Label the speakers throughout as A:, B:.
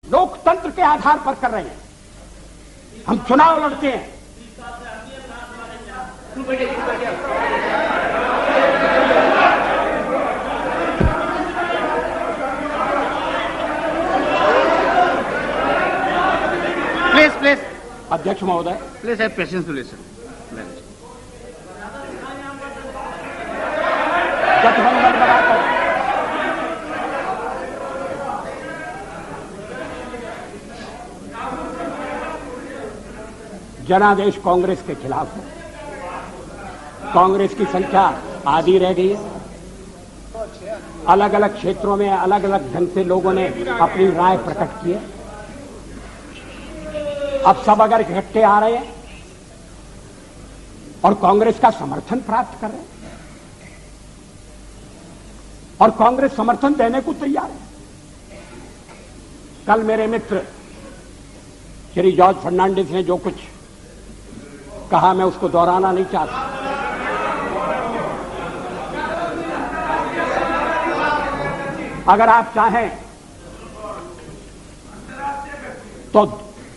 A: लोकतंत्र के आधार पर कर रहे हैं। हम चुनाव लड़ते हैं।
B: प्लीज
A: अध्यक्ष महोदय,
B: please have patience to listen.
A: गठबंधन बनाकर जनादेश कांग्रेस के खिलाफ है। कांग्रेस की संख्या आधी रह गई है। अलग अलग क्षेत्रों में अलग अलग ढंग से लोगों ने अपनी राय प्रकट की है। अब सब अगर इकट्ठे आ रहे हैं और कांग्रेस का समर्थन प्राप्त कर रहे हैं और कांग्रेस समर्थन देने को तैयार है। कल मेरे मित्र श्री जॉर्ज फर्नांडिस ने जो कुछ कहा, मैं उसको दोहराना नहीं चाहता। अगर आप चाहें तो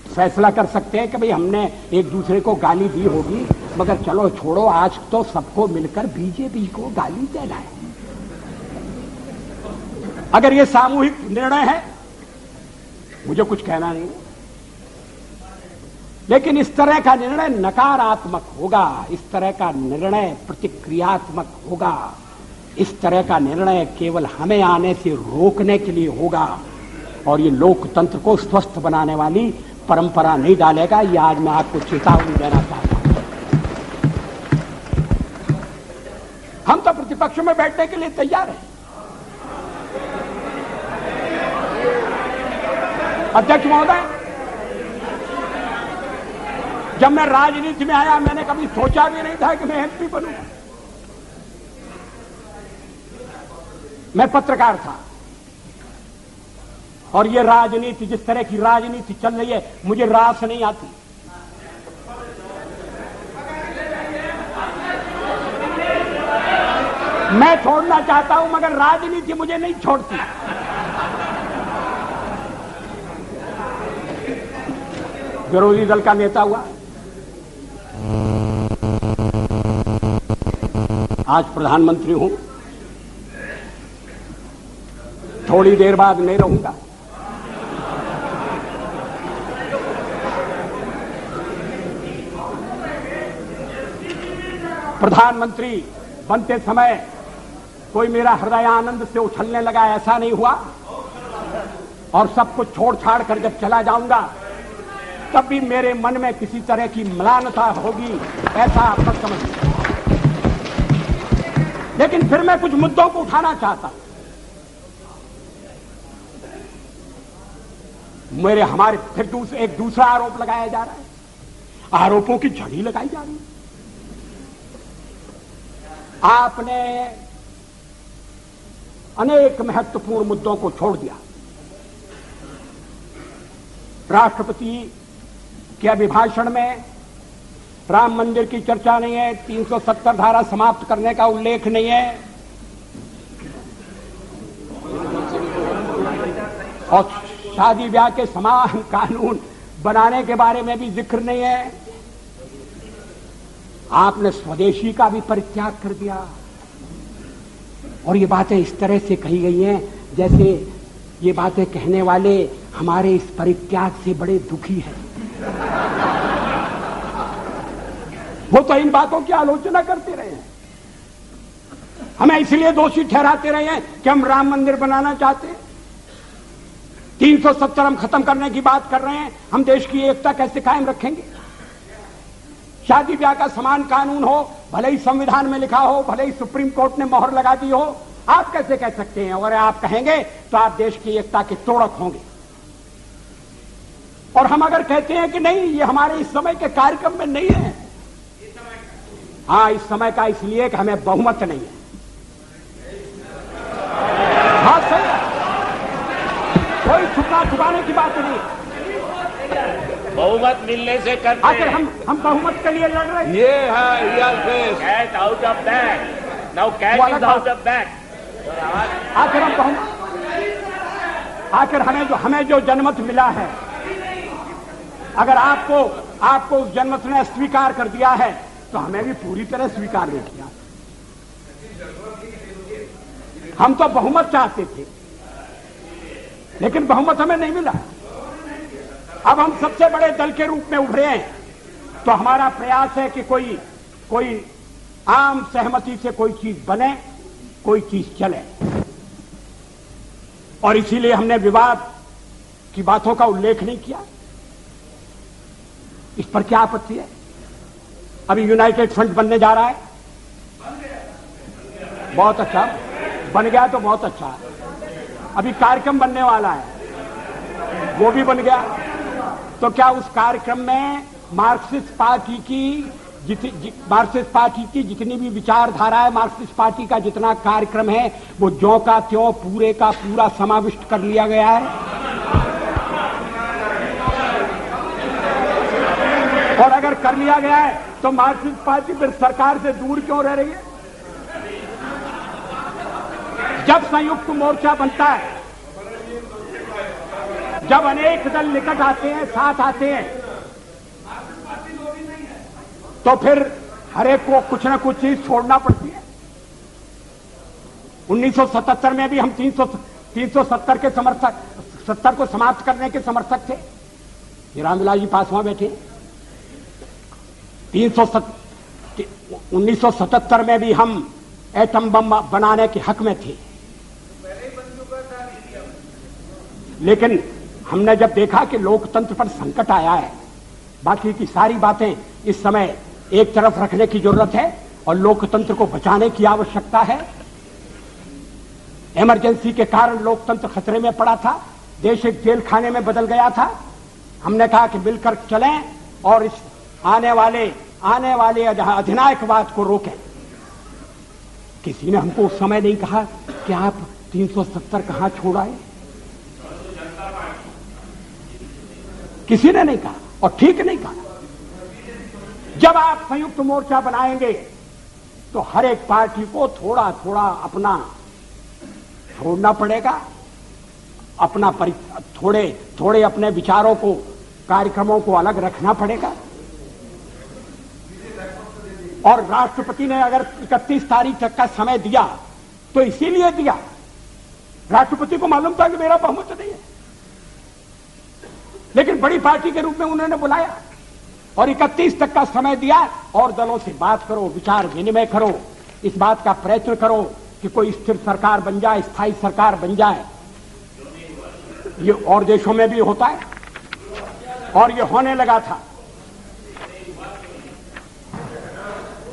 A: फैसला कर सकते हैं कि भाई हमने एक दूसरे को गाली दी होगी, मगर चलो छोड़ो, आज तो सबको मिलकर बीजेपी को गाली देना है। अगर ये सामूहिक निर्णय है, मुझे कुछ कहना नहीं, लेकिन इस तरह का निर्णय नकारात्मक होगा, इस तरह का निर्णय प्रतिक्रियात्मक होगा, इस तरह का निर्णय केवल हमें आने से रोकने के लिए होगा और ये लोकतंत्र को स्वस्थ बनाने वाली परंपरा नहीं डालेगा। ये आज मैं आपको चेतावनी देना चाहता हूं। हम तो प्रतिपक्ष में बैठने के लिए तैयार हैं। अध्यक्ष महोदय, जब मैं राजनीति में आया, मैंने कभी सोचा भी नहीं था कि मैं एमपी बनूंगा। मैं पत्रकार था और ये राजनीति, जिस तरह की राजनीति चल रही है, मुझे रास नहीं आती। मैं छोड़ना चाहता हूं, मगर राजनीति मुझे नहीं छोड़ती। विरोधी दल का नेता हुआ, आज प्रधानमंत्री हूं, थोड़ी देर बाद नहीं रहूंगा। प्रधानमंत्री बनते समय कोई मेरा हृदय आनंद से उछलने लगा, ऐसा नहीं हुआ। और सब कुछ छोड़ छाड़ कर जब चला जाऊंगा, तब भी मेरे मन में किसी तरह की म्लानता होगी, ऐसा आप मत समझिए। लेकिन फिर मैं कुछ मुद्दों को उठाना चाहता हूं। हमारे फिर एक दूसरा आरोप लगाया जा रहा है। आरोपों की झड़ी लगाई जा रही है। आपने अनेक महत्वपूर्ण मुद्दों को छोड़ दिया। राष्ट्रपति के अभिभाषण में राम मंदिर की चर्चा नहीं है, 370 धारा समाप्त करने का उल्लेख नहीं है, और शादी ब्याह के समान कानून बनाने के बारे में भी जिक्र नहीं है। आपने स्वदेशी का भी परित्याग कर दिया। और ये बातें इस तरह से कही गई हैं जैसे ये बातें कहने वाले हमारे इस परित्याग से बड़े दुखी हैं। वो तो इन बातों की आलोचना करते रहे हैं, हमें इसलिए दोषी ठहराते रहे हैं कि हम राम मंदिर बनाना चाहते हैं। 370 हम खत्म करने की बात कर रहे हैं। हम देश की एकता कैसे कायम रखेंगे? शादी ब्याह का समान कानून हो, भले ही संविधान में लिखा हो, भले ही सुप्रीम कोर्ट ने मोहर लगा दी हो, आप कैसे कह सकते हैं? अगर आप कहेंगे तो आप देश की एकता के तोड़क होंगे। और हम अगर कहते हैं कि नहीं, ये हमारे इस समय के कार्यक्रम में नहीं है, हाँ, इस समय का इसलिए कि हमें बहुमत नहीं है। हाँ, सही है, कोई छुपाने की बात नहीं।
C: बहुमत मिलने से करते
A: आखिर हम बहुमत के लिए लड़ रहे हैं।
C: ये है cat out of bag, now cat is out of bag.
A: आखिर हम बहुमत, आखिर हमें जो जनमत मिला है, अगर आपको उस जनमत ने स्वीकार कर दिया है तो हमें भी पूरी तरह स्वीकार नहीं किया। हम तो बहुमत चाहते थे, लेकिन बहुमत हमें नहीं मिला। अब हम सबसे बड़े दल के रूप में उभरे हैं, तो हमारा प्रयास है कि कोई आम सहमति से कोई चीज बने, कोई चीज चले। और इसीलिए हमने विवाद की बातों का उल्लेख नहीं किया। इस पर क्या आपत्ति है? अभी यूनाइटेड फ्रंट बनने जा रहा है, बहुत अच्छा, बन गया तो बहुत अच्छा। अभी कार्यक्रम बनने वाला है, वो भी बन गया। तो क्या उस कार्यक्रम में मार्क्सिस्ट पार्टी की जितनी भी विचारधारा है, मार्क्सिस्ट पार्टी का जितना कार्यक्रम है, वो ज्यों का त्यों पूरे का पूरा समाविष्ट कर लिया गया है। और अगर कर लिया गया है तो मार्क्सिस्ट पार्टी फिर सरकार से दूर क्यों रह रही है? जब संयुक्त मोर्चा बनता है, जब अनेक दल निकट आते हैं, साथ आते हैं, तो फिर हरेक को कुछ न कुछ चीज छोड़ना पड़ती है। 1977 में भी हम 370 के समर्थक, 70 को समाप्त करने के समर्थक थे। ये रामविलास जी पासवान बैठे। 1977 में भी हम एटम बम बनाने के हक में थे, लेकिन हमने जब देखा कि लोकतंत्र पर संकट आया है, बाकी की सारी बातें इस समय एक तरफ रखने की जरूरत है और लोकतंत्र को बचाने की आवश्यकता है। इमरजेंसी के कारण लोकतंत्र खतरे में पड़ा था, देश एक जेल खाने में बदल गया था। हमने कहा कि मिलकर चलें और इस आने वाले अधिनायकवाद को रोकें। किसी ने हमको उस समय नहीं कहा कि आप 370 कहां छोड़ आए, किसी ने नहीं कहा और ठीक नहीं कहा। जब आप संयुक्त मोर्चा बनाएंगे तो हर एक पार्टी को थोड़ा थोड़ा अपना छोड़ना पड़ेगा, थोड़े अपने विचारों को, कार्यक्रमों को अलग रखना पड़ेगा। और राष्ट्रपति ने अगर 31 तारीख तक का समय दिया तो इसीलिए दिया, राष्ट्रपति को मालूम था कि मेरा बहुमत नहीं है, लेकिन बड़ी पार्टी के रूप में उन्होंने बुलाया और 31 तक का समय दिया। और दलों से बात करो, विचार विनिमय करो, इस बात का प्रयत्न करो कि कोई स्थिर सरकार बन जाए, स्थायी सरकार बन जाए। ये और देशों में भी होता है और ये होने लगा था।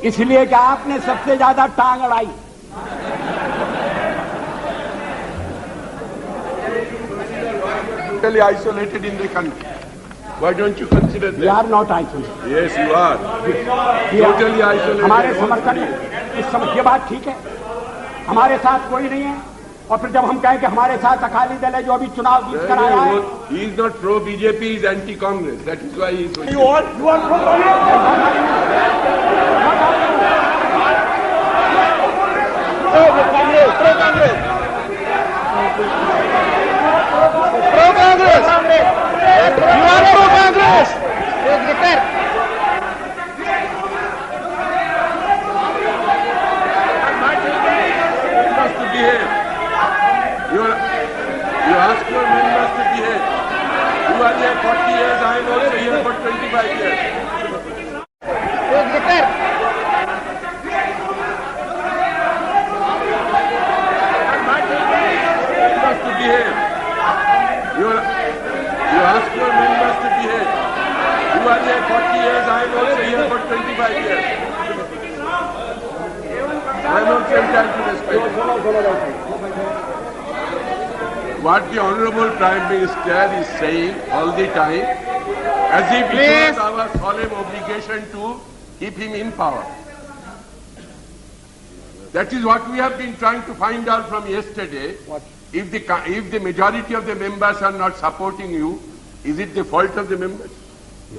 A: इसलिए कि आपने सबसे ज्यादा टांग अड़ाई।
C: Totally isolated in the country. Why don't you consider that?
A: We are not isolated.
C: Yes, you are. Totally isolated.
A: हमारे समर्थन में इस समय ये बात ठीक है, हमारे साथ कोई नहीं है। और फिर जब हम कहें कि हमारे साथ अकाली दल है जो अभी चुनाव जीत कर आया है,
C: he is not pro BJP, he is anti Congress. That is why he is.
A: you are pro Congress. Pro Congress. Pro Congress. You are pro Congress.
C: Members to behave. You ask your members to behave. You are here 40 years, I am also here for 25 years. Members to behave. You ask your members to behave. You are here 40 years, I am also here for 25 years. I am also entitled to respect. What the Honorable Prime Minister is saying all the time, as if it was our solemn obligation to keep him in power. That is what we have been trying to find out from yesterday. If the majority of the members are not supporting you, is it the fault of the members?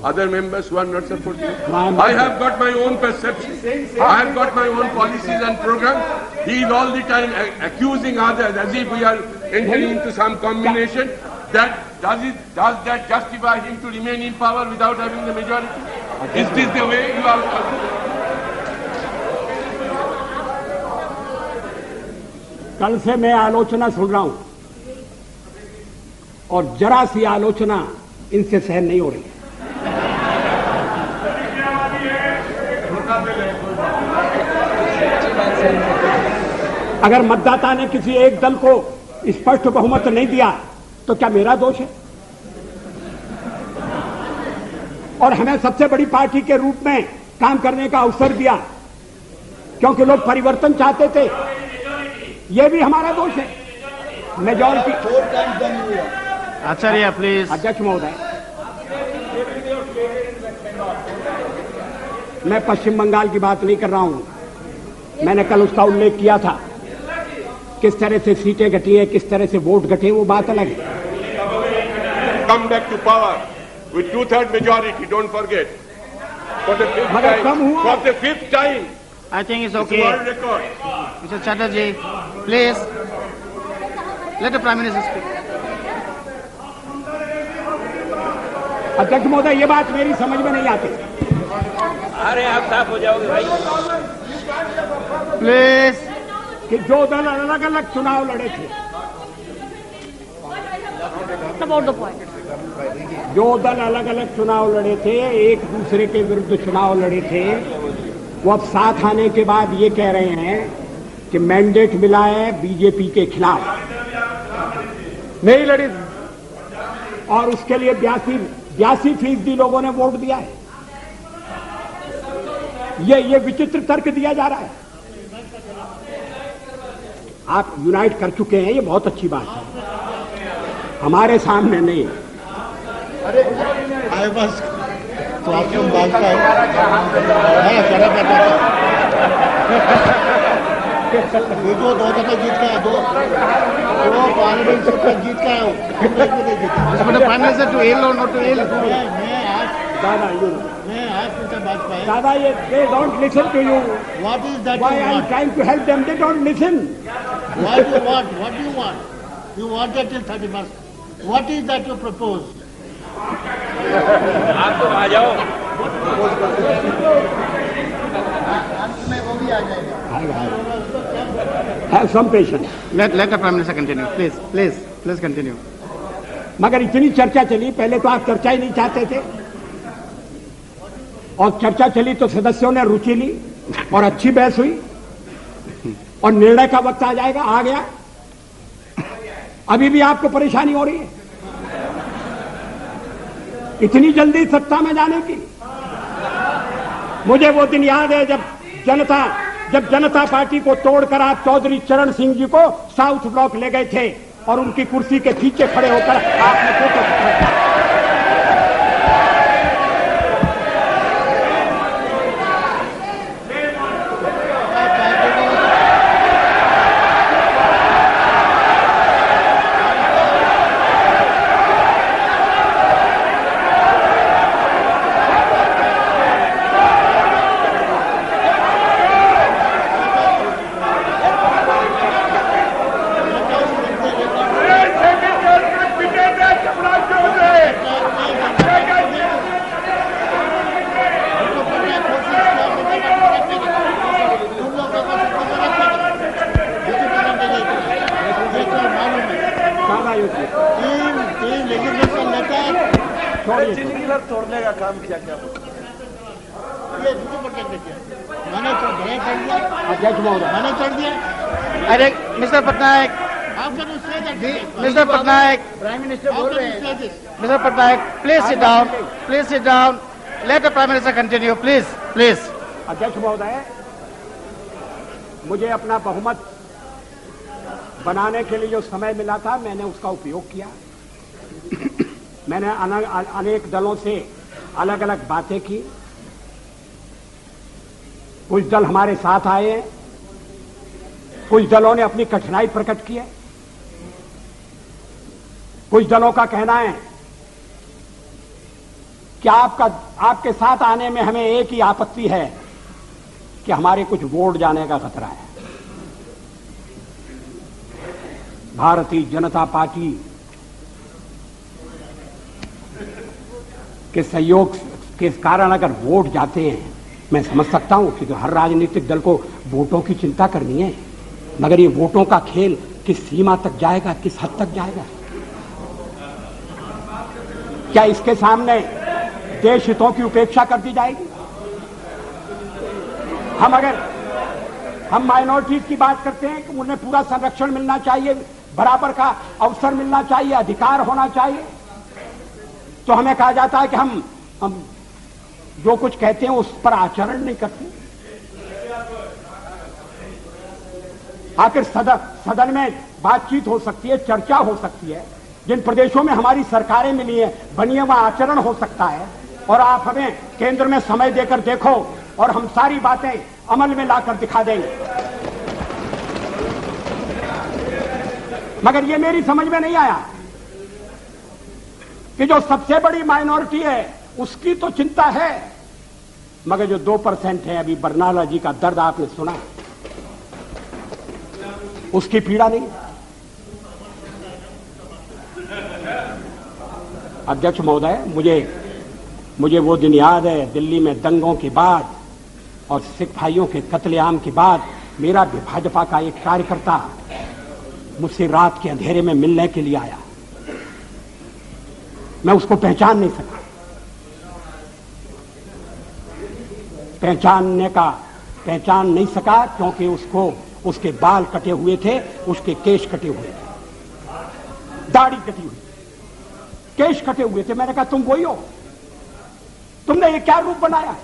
C: Other members who are not supporting you? I have got my own perception. I have got my own policies and programs. He is all the time accusing others as if we are entering into some combination, does that justify him to remain in power without having the majority? Is this the way you are?
A: कल से मैं आलोचना सुन रहा हूं और जरा सी आलोचना इनसे सहन नहीं हो रही है। अगर मतदाता ने किसी एक दल को स्पष्ट बहुमत नहीं दिया तो क्या मेरा दोष है? और हमें सबसे बड़ी पार्टी के रूप में काम करने का अवसर दिया क्योंकि लोग परिवर्तन चाहते थे, यह भी हमारा दोष है। मेजॉरिटी।
B: Acharya please.
A: अध्यक्ष महोदय, मैं पश्चिम बंगाल की बात नहीं कर रहा हूं, मैंने कल उसका उल्लेख किया था। किस तरह से सीटें घटी है, किस तरह से वोट घटे, वो बात अलग है।
C: Come back to power with 2/3 majority. Don't forget. For the fifth
A: मगर
C: time.
A: कम हुआ।
C: For the fifth time.
B: I think it's
C: It's
B: okay.
C: world record.
B: Mr. Chatterjee, please. Let the Prime Minister speak.
A: अध्यक्ष महोदय, ये बात मेरी समझ में नहीं आती।
D: अरे आप साफ हो जाओगे भाई।
B: Please.
A: कि जो दल अलग अलग चुनाव लड़े थे, जो दल अलग अलग चुनाव लड़े थे, एक दूसरे के विरुद्ध चुनाव लड़े थे, वो अब साथ आने के बाद ये कह रहे हैं कि मैंडेट मिला है बीजेपी के खिलाफ, नहीं लड़ी और उसके लिए 82% लोगों ने वोट दिया है। ये विचित्र तर्क दिया जा रहा है। आप यूनाइट कर चुके हैं, ये बहुत अच्छी बात है, हमारे सामने नहीं।
E: अरे बस तो आपको बात का है देखो, 2 दफा जीत का है, दो पार्लियामेंट सीट का जीत का है।
B: But the Prime Minister to ill or not to ill?
A: दादा, ये they don't listen to you.
E: What is that
A: Why
E: you
A: I'm
E: want?
A: trying to help them, they don't listen.
E: What do you want? What do you want? You want that till 31st. What is that you propose?
D: आप तो आ जाओ।
E: में वो भी आ जाएगा।
A: Have some patience.
B: Let the Prime Minister continue. Please continue.
A: मगर इतनी चर्चा चली, पहले तो आप चर्चा ही नहीं चाहते थे, और चर्चा चली तो सदस्यों ने रुचि ली और अच्छी बहस हुई और निर्णय का वक्त आ जाएगा, आ गया। अभी भी आपको परेशानी हो रही है इतनी जल्दी सत्ता में जाने की। मुझे वो दिन याद है जब जनता पार्टी को तोड़कर आप चौधरी चरण सिंह जी को साउथ ब्लॉक ले गए थे और उनकी कुर्सी के पीछे खड़े होकर आपने फोटो खींचा।
E: तोड़ने का काम किया क्या? ये मैंने तो कर दिया।
A: अध्यक्ष महोदय,
E: मैंने कर दिया।
B: अरे Mr. Patnaik,
E: How can you say that?
B: Mr. Patnaik,
E: prime minister बोल रहे हैं।
B: Mr. Patnaik, please sit down. Please sit down. Let the Prime Minister continue. Please.
A: अध्यक्ष महोदय, मुझे अपना बहुमत बनाने के लिए जो समय मिला था, मैंने उसका उपयोग किया। मैंने अनेक दलों से अलग अलग बातें की। कुछ दल हमारे साथ आए हैं, कुछ दलों ने अपनी कठिनाई प्रकट की है, कुछ दलों का कहना है कि आपके साथ आने में हमें एक ही आपत्ति है कि हमारे कुछ वोट जाने का खतरा है। भारतीय जनता पार्टी के सहयोग के कारण अगर वोट जाते हैं, मैं समझ सकता हूं कि हर राजनीतिक दल को वोटों की चिंता करनी है, मगर ये वोटों का खेल किस सीमा तक जाएगा, किस हद तक जाएगा? क्या इसके सामने देश हितों की उपेक्षा कर दी जाएगी? हम माइनॉरिटीज की बात करते हैं कि उन्हें पूरा संरक्षण मिलना चाहिए, बराबर का अवसर मिलना चाहिए, अधिकार होना चाहिए, तो हमें कहा जाता है कि हम जो कुछ कहते हैं उस पर आचरण नहीं करते। आखिर सदन में बातचीत हो सकती है, चर्चा हो सकती है, जिन प्रदेशों में हमारी सरकारें मिली है बनी है वहां आचरण हो सकता है, और आप हमें केंद्र में समय देकर देखो और हम सारी बातें अमल में लाकर दिखा देंगे। मगर ये मेरी समझ में नहीं आया कि जो सबसे बड़ी माइनॉरिटी है उसकी तो चिंता है, मगर जो 2% है, अभी बरनाला जी का दर्द आपने सुना, उसकी पीड़ा नहीं। अध्यक्ष महोदय, मुझे वो दिन याद है, दिल्ली में दंगों के बाद और सिख भाइयों के कत्लेआम के बाद मेरा भी भाजपा का एक कार्यकर्ता मुझसे रात के अंधेरे में मिलने के लिए आया। मैं उसको पहचान नहीं सका क्योंकि उसके बाल कटे हुए थे, उसके केश कटे हुए थे, दाढ़ी कटी हुई, केश कटे हुए थे। मैंने कहा तुम वही हो? तुमने ये क्या रूप बनाया?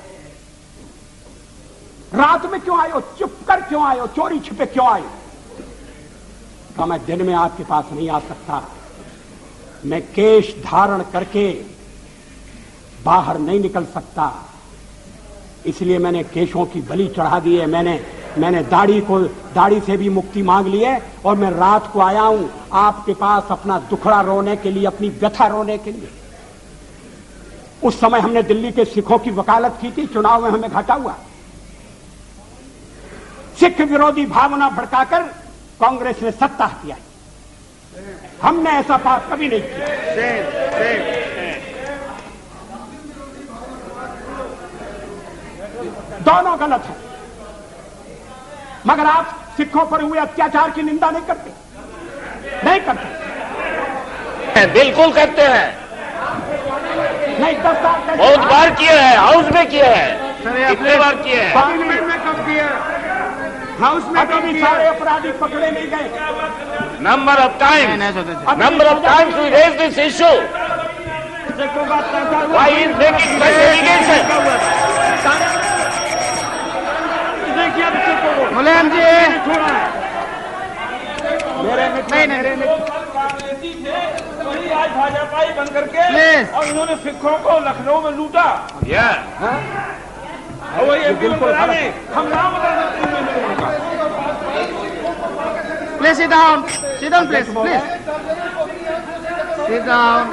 A: रात में क्यों आए हो? चुप कर क्यों आए हो? चोरी छिपे क्यों आए हो? कहा मैं दिन में आपके पास नहीं आ सकता, मैं केश धारण करके बाहर नहीं निकल सकता, इसलिए मैंने केशों की बलि चढ़ा दी है। मैंने दाढ़ी से भी मुक्ति मांग ली है और मैं रात को आया हूं आपके पास अपना दुखड़ा रोने के लिए, अपनी व्यथा रोने के लिए। उस समय हमने दिल्ली के सिखों की वकालत की थी, चुनाव में हमें घाटा हुआ। सिख विरोधी भावना भड़काकर कांग्रेस ने सत्ता हथियाई, हमने ऐसा पाप कभी नहीं किया। दोनों गलत है, मगर आप सिखों पर हुए अत्याचार की निंदा नहीं करते।
D: बिल्कुल करते हैं,
A: नहीं 10 साल
D: बहुत बार किया है, हाउस में किया है, कितने बार किया है,
A: पार्लियामेंट में कब किया, हाउस में कभी सारे अपराधी पकड़े नहीं गए।
D: Number of times we raise this issue, why is making such allegation.
B: Mulayam ji,
D: वही आज भाजपा बन करके और इन्होंने सिखों को लखनऊ में लूटा। और वही एमपी में हम नाम
B: please sit down, please sit down.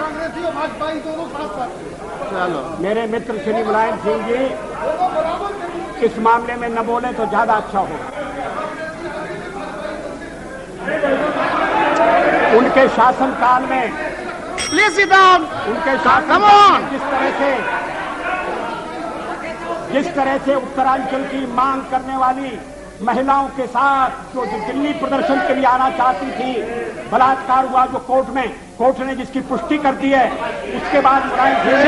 B: चलो,
A: मेरे मित्र श्री मुलायम सिंह जी इस मामले में न बोले तो ज्यादा अच्छा होगा। उनके शासनकाल में,
B: प्लीज सिट डाउन,
A: उनके शासनकाल में जिस तरह से उत्तरांचल की मांग करने वाली महिलाओं के साथ जो दिल्ली प्रदर्शन के लिए आना चाहती थी, बलात्कार हुआ जो कोर्ट ने जिसकी पुष्टि कर दी है, उसके बाद मुलायम सिंह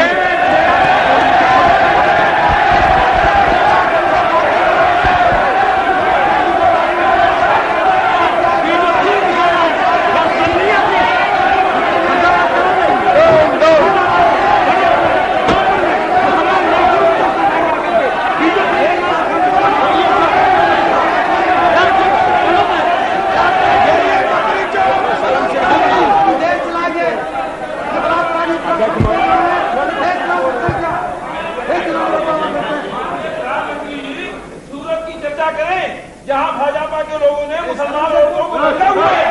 D: जहां भाजपा के लोगों ने मुसलमान औरतों को रखा हुआ है,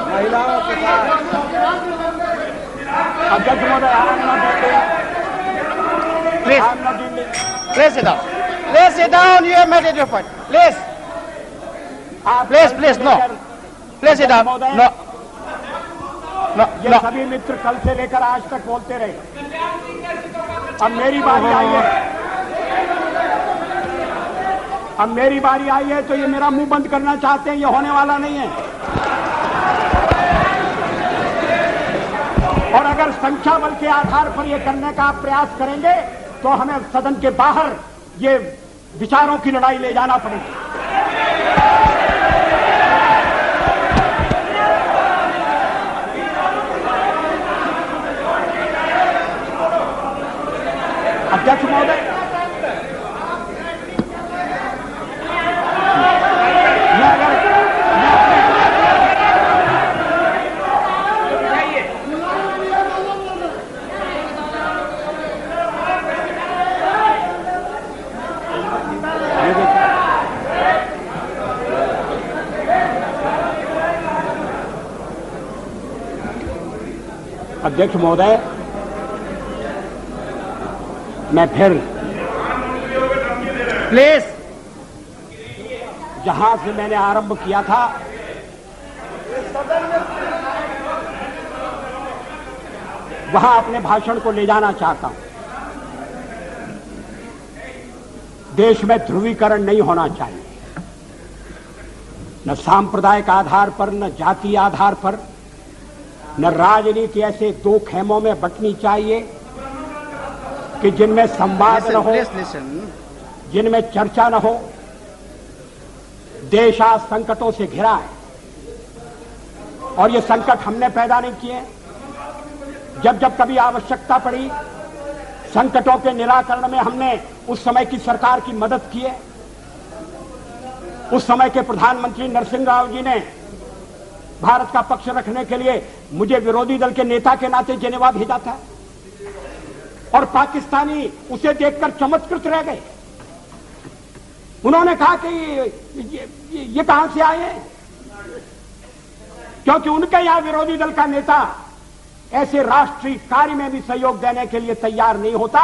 A: महिलाओं के साथ। अध्यक्ष महोदय,
B: please sit down, you have made it your point, please.
A: आप
B: Please, please, no. Please sit down.
A: महोदय,
B: No. No,
A: ये
B: no.
A: सभी मित्र कल से लेकर आज तक बोलते रहे। अब मेरी बारी आई है, अब मेरी बारी आई है तो ये मेरा मुंह बंद करना चाहते हैं, ये होने वाला नहीं है। और अगर संख्या बल के आधार पर ये करने का आप प्रयास करेंगे तो हमें सदन के बाहर ये विचारों की लड़ाई ले जाना पड़ेगी। अध्यक्ष महोदय, अध्यक्ष महोदय, मैं फिर
B: Please.
A: जहां से मैंने आरंभ किया था वहां अपने भाषण को ले जाना चाहता हूं। देश में ध्रुवीकरण नहीं होना चाहिए, न सांप्रदायिक आधार पर, न जातीय आधार पर, न राजनीति ऐसे दो खेमों में बंटनी चाहिए कि जिनमें संवाद न हो,
B: Please listen.
A: जिनमें चर्चा न हो। देश आज संकटों से घिरा है और ये संकट हमने पैदा नहीं किए। जब जब कभी आवश्यकता पड़ी संकटों के निराकरण में हमने उस समय की सरकार की मदद की है। उस समय के प्रधानमंत्री नरसिंह राव जी ने भारत का पक्ष रखने के लिए मुझे विरोधी दल के नेता के नाते जेनेवा भेजा था और पाकिस्तानी उसे देखकर चमत्कृत रह गए। उन्होंने कहा कि ये कहां से आए हैं, क्योंकि उनके यहां विरोधी दल का नेता ऐसे राष्ट्रीय कार्य में भी सहयोग देने के लिए तैयार नहीं होता।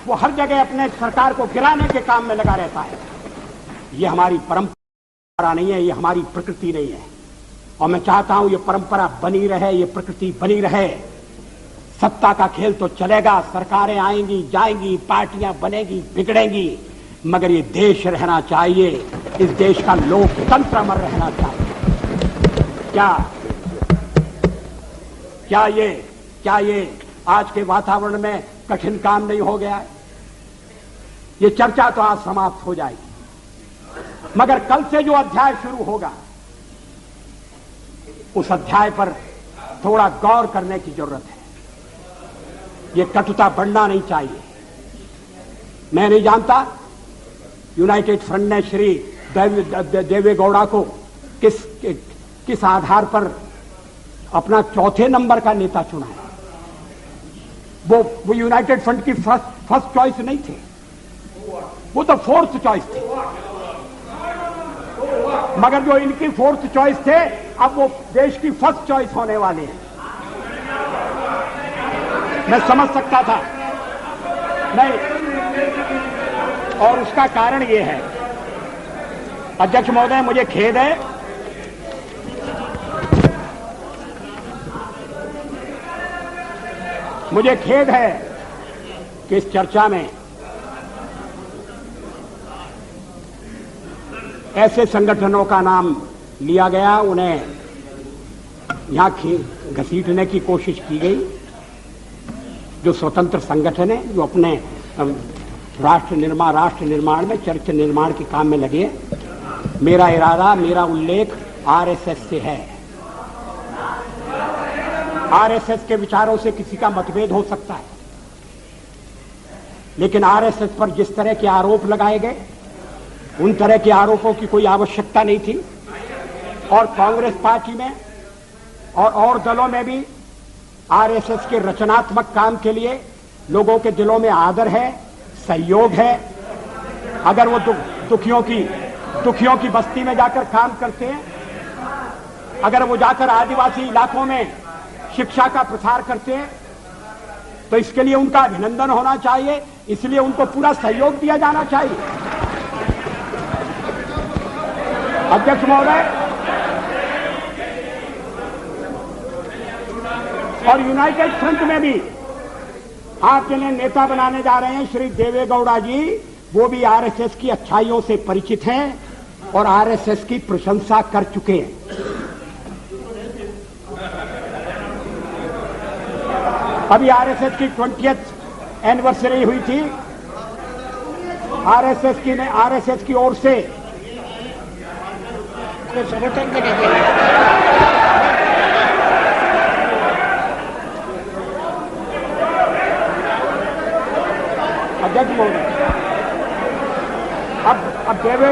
A: वो हर जगह अपने सरकार को गिराने के काम में लगा रहता है। ये हमारी परंपरा नहीं है, ये हमारी प्रकृति नहीं है और मैं चाहता हूं ये परंपरा बनी रहे, ये प्रकृति बनी रहे। सत्ता का खेल तो चलेगा, सरकारें आएंगी जाएंगी, पार्टियां बनेगी बिगड़ेंगी, मगर ये देश रहना चाहिए। इस देश का लोकतंत्र अमर रहना चाहिए। क्या ये आज के वातावरण में कठिन काम नहीं हो गया है? ये चर्चा तो आज समाप्त हो जाएगी, मगर कल से जो अध्याय शुरू होगा उस अध्याय पर थोड़ा गौर करने की जरूरत है। ये कटुता बढ़ना नहीं चाहिए। मैं नहीं जानता यूनाइटेड फ्रंट ने श्री देवेगौड़ा को किस आधार पर अपना चौथे नंबर का नेता चुना है। वो यूनाइटेड फ्रंट की फर्स्ट चॉइस नहीं थे, वो तो फोर्थ चॉइस थे। मगर जो इनकी फोर्थ चॉइस थे अब वो देश की फर्स्ट चॉइस होने वाले हैं। मैं समझ सकता था नहीं, और उसका कारण ये है अध्यक्ष महोदय, मुझे खेद है कि इस चर्चा में ऐसे संगठनों का नाम लिया गया, उन्हें यहां घसीटने की कोशिश की गई, जो स्वतंत्र संगठन है, जो अपने राष्ट्र निर्माण में, चरित्र निर्माण के काम में लगे। मेरा इरादा, मेरा उल्लेख आरएसएस से है। आरएसएस के विचारों से किसी का मतभेद हो सकता है, लेकिन आरएसएस पर जिस तरह के आरोप लगाए गए उन तरह के आरोपों की कोई आवश्यकता नहीं थी। और कांग्रेस पार्टी में और दलों में भी आरएसएस के रचनात्मक काम के लिए लोगों के दिलों में आदर है, सहयोग है। अगर वो दुखियों की बस्ती में जाकर काम करते हैं, अगर वो जाकर आदिवासी इलाकों में शिक्षा का प्रसार करते हैं, तो इसके लिए उनका अभिनंदन होना चाहिए, इसलिए उनको पूरा सहयोग दिया जाना चाहिए। अध्यक्ष महोदय, और यूनाइटेड फ्रंट में भी आप जिन्हें नेता बनाने जा रहे हैं श्री देवेगौड़ा जी, वो भी आरएसएस की अच्छाइयों से परिचित हैं और आरएसएस की प्रशंसा कर चुके हैं। अभी आरएसएस की 20th एनिवर्सरी हुई थी। आरएसएस की ओर से
E: समर्थन करेंगे।
A: अध्यक्ष महोदय, अब देवे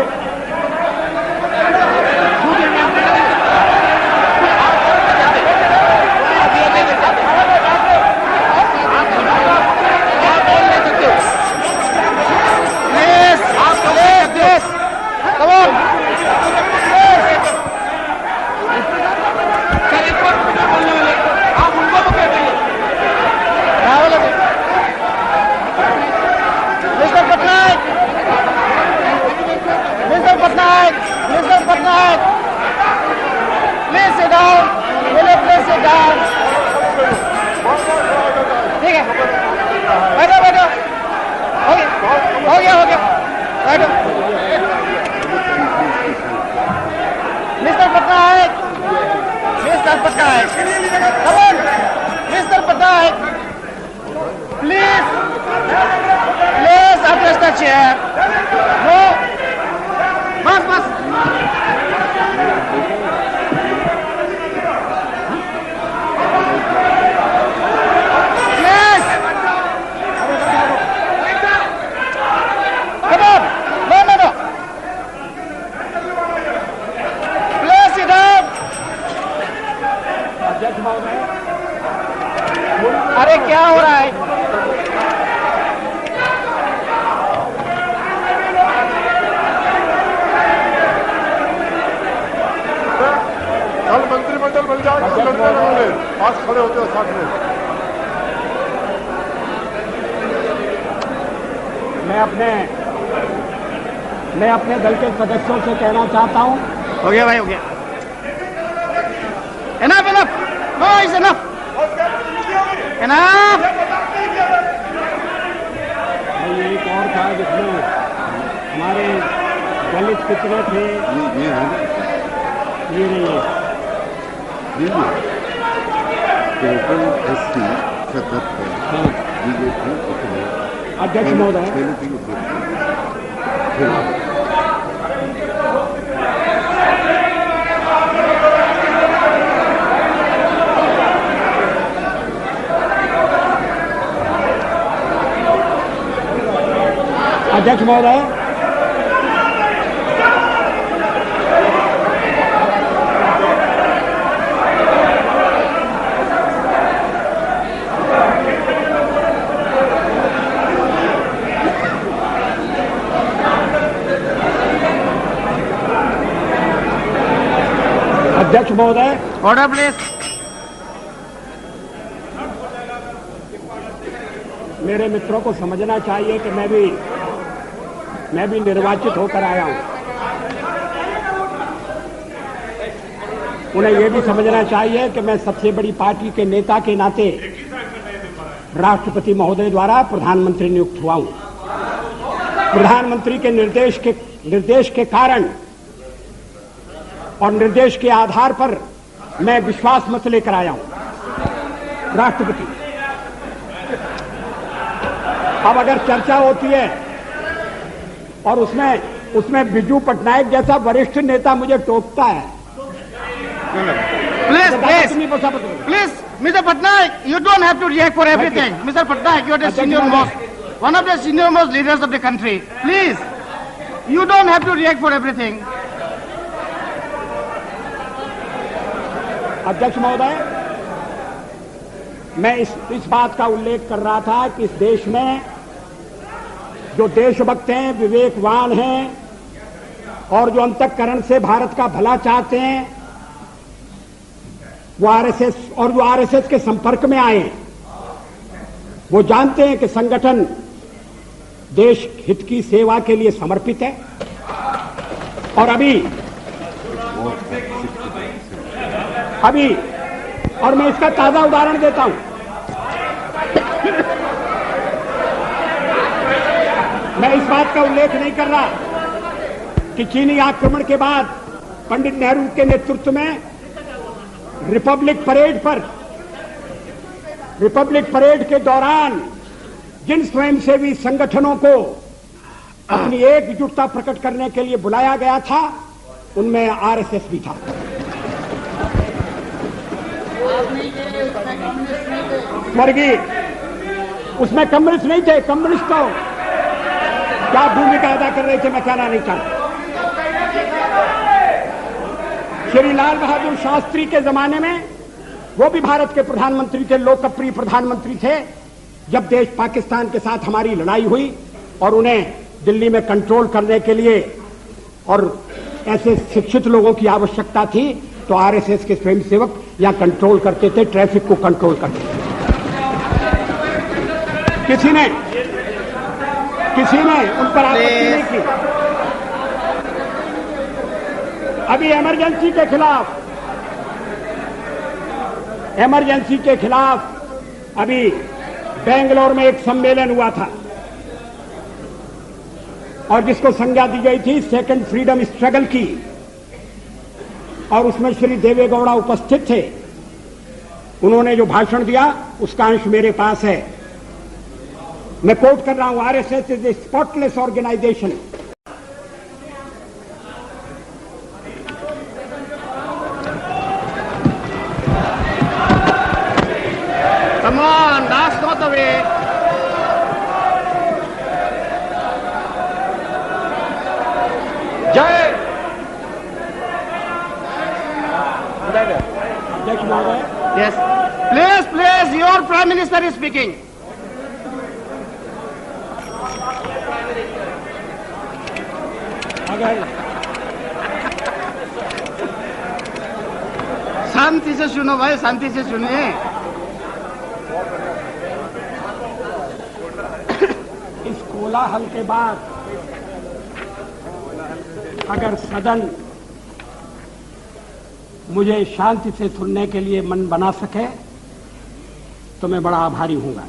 B: अरे क्या हो रहा है?
F: कल मंत्रिमंडल बन जाएगा, आज खड़े होते हो साथ में।
A: मैं अपने दल के सदस्यों से कहना चाहता हूं।
B: हो गया भाई, हो गया। Enough, enough. No, it's enough. Enough.
A: ये एक और था जिसमें हमारे दलित कितने थे, ये नहीं है। अध्यक्ष महोदय, अध्यक्ष महोदय, अध्यक्ष महोदय,
B: ऑर्डर प्लीज।
A: मेरे मित्रों को समझना चाहिए कि मैं भी निर्वाचित होकर आया हूं। उन्हें यह भी समझना चाहिए कि मैं सबसे बड़ी पार्टी के नेता के नाते राष्ट्रपति महोदय द्वारा प्रधानमंत्री नियुक्त हुआ हूं। प्रधानमंत्री के निर्देश के कारण और निर्देश के आधार पर मैं विश्वास मत लेकर आया हूं। राष्ट्रपति, अब अगर चर्चा होती है और उसमें बिजू पटनायक जैसा वरिष्ठ नेता मुझे टोकता है।
B: Please mister Patnaik, you don't have to react for everything. Mr. Patnaik, you are the senior most, one of the senior most leaders of the country. Please, you don't have to react for everything.
A: अध्यक्ष महोदय, मैं इस बात का उल्लेख कर रहा था कि इस देश में जो देशभक्त हैं, विवेकवान हैं और जो अंतःकरण से भारत का भला चाहते हैं, वो आरएसएस के संपर्क में आए हैं। वो जानते हैं कि संगठन देश हित की सेवा के लिए समर्पित है और अभी अभी, और मैं इसका ताजा उदाहरण देता हूं। मैं इस बात का उल्लेख नहीं कर रहा कि चीनी आक्रमण के बाद पंडित नेहरू के नेतृत्व में रिपब्लिक परेड के दौरान जिन स्वयंसेवी संगठनों को अपनी एकजुटता प्रकट करने के लिए बुलाया गया था, उनमें आरएसएस भी था। स्वर्गीय, उसमें कम्युनिस्ट नहीं थे। कम्युनिस्ट तो क्या भूमिका अदा कर रहे थे मैं कहना नहीं चाहता। श्री लाल बहादुर शास्त्री के जमाने में वो भी भारत के प्रधानमंत्री थे, लोकप्रिय प्रधानमंत्री थे। जब देश पाकिस्तान के साथ हमारी लड़ाई हुई और उन्हें दिल्ली में कंट्रोल करने के लिए और ऐसे शिक्षित लोगों की आवश्यकता थी, तो आरएसएस के स्वयंसेवक यहां कंट्रोल करते थे, ट्रैफिक को कंट्रोल करते थे। किसी ने उन पर आपत्ति नहीं की। अभी इमरजेंसी के खिलाफ अभी बेंगलोर में एक सम्मेलन हुआ था और जिसको संज्ञा दी गई थी सेकंड फ्रीडम स्ट्रगल की, और उसमें श्री देवेगौड़ा उपस्थित थे। उन्होंने जो भाषण दिया उसका अंश मेरे पास है। मैं कोट कर रहा हूं, RSS is a spotless organisation.
B: Come on, that's not the way.
A: जय अध्यक्ष महोदय।
B: Yes. Please, your Prime Minister is speaking.
A: अगर
B: शांति से सुनो भाई, शांति से सुनिए।
A: इस कोलाहल के बाद अगर सदन मुझे शांति से सुनने के लिए मन बना सके तो मैं बड़ा आभारी हूंगा।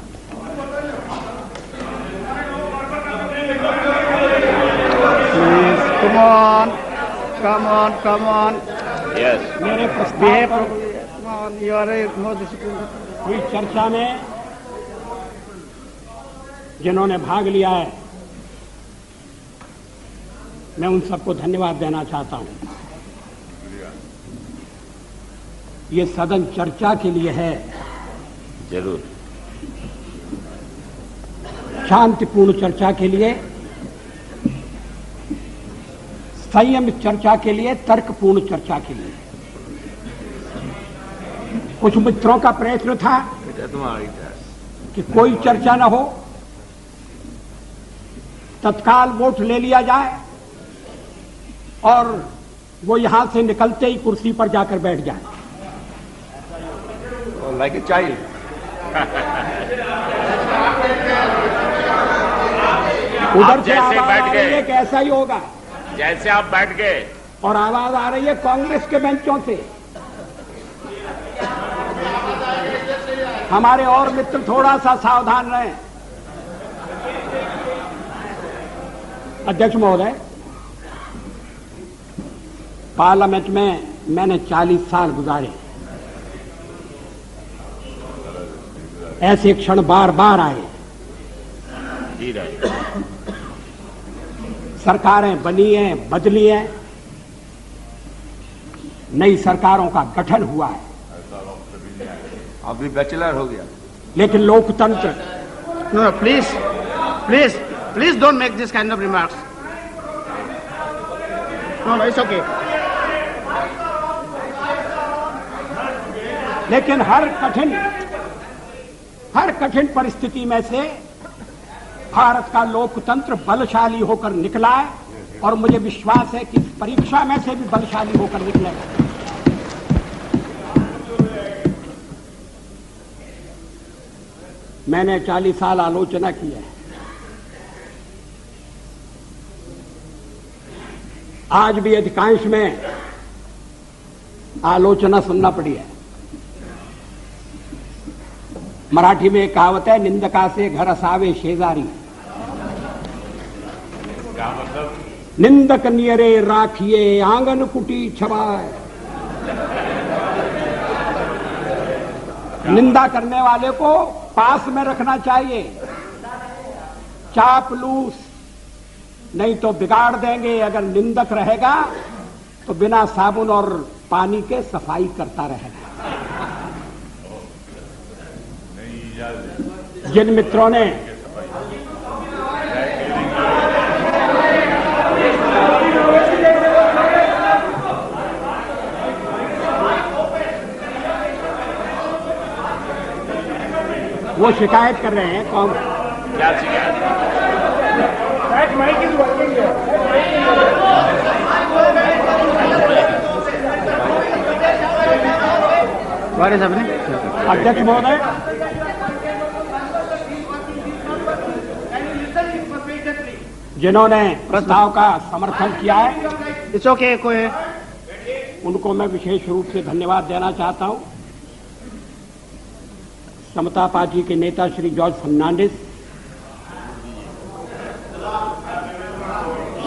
B: Come on.
A: Yes. मेरे प्रस्ताव पर
B: Come on, you are more disciplined.
A: हुई चर्चा में जिन्होंने भाग लिया है, मैं उन सबको धन्यवाद देना चाहता हूं। ये सदन चर्चा के लिए है,
G: जरूर
A: शांतिपूर्ण चर्चा के लिए, संयम चर्चा के लिए, तर्कपूर्ण चर्चा के लिए। कुछ मित्रों का प्रयत्न था कि कोई चर्चा न हो, तत्काल वोट ले लिया जाए और वो यहां से निकलते ही कुर्सी पर जाकर बैठ जाए।
G: Like a child.
A: उधर से आवाज आ रही है कि ऐसा ही होगा,
G: जैसे आप बैठ गए,
A: और आवाज आ रही है कांग्रेस के बेंचों से। हमारे और मित्र थोड़ा सा सावधान रहें। अध्यक्ष महोदय, पार्लियामेंट में मैंने 40 साल गुजारे। ऐसे क्षण बार बार आए। सरकारें बनी हैं, बदली हैं, नई सरकारों का गठन हुआ है।
G: अभी बैचलर हो गया,
A: लेकिन लोकतंत्र।
B: No, please don't make this kind of remarks. No, it's okay.
A: लेकिन हर कठिन परिस्थिति में से भारत का लोकतंत्र बलशाली होकर निकला है, और मुझे विश्वास है कि इस परीक्षा में से भी बलशाली होकर निकलेगा। मैंने 40 साल आलोचना की है। आज भी अधिकांश में आलोचना सुनना पड़ी है। मराठी में एक कहावत है, निंदका से घर असावे शेजारी। निंदक नियरे राखिए आंगन कुटी छबाए। निंदा करने वाले को पास में रखना चाहिए, चापलूस नहीं तो बिगाड़ देंगे। अगर निंदक रहेगा तो बिना साबुन और पानी के सफाई करता रहेगा। जिन मित्रों ने वो शिकायत कर रहे हैं, कौन
G: क्या शिकायत?
A: अध्यक्ष महोदय, जिन्होंने प्रस्ताव का समर्थन किया है,
B: इट्स ओके, कोई
A: उनको मैं विशेष रूप से धन्यवाद देना चाहता हूं। समता पार्टी के नेता श्री जॉर्ज फर्नांडिस,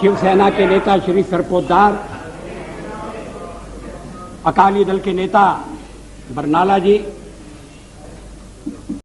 A: शिवसेना के नेता श्री शरद पोद्दार, अकाली दल के नेता बरनाला जी,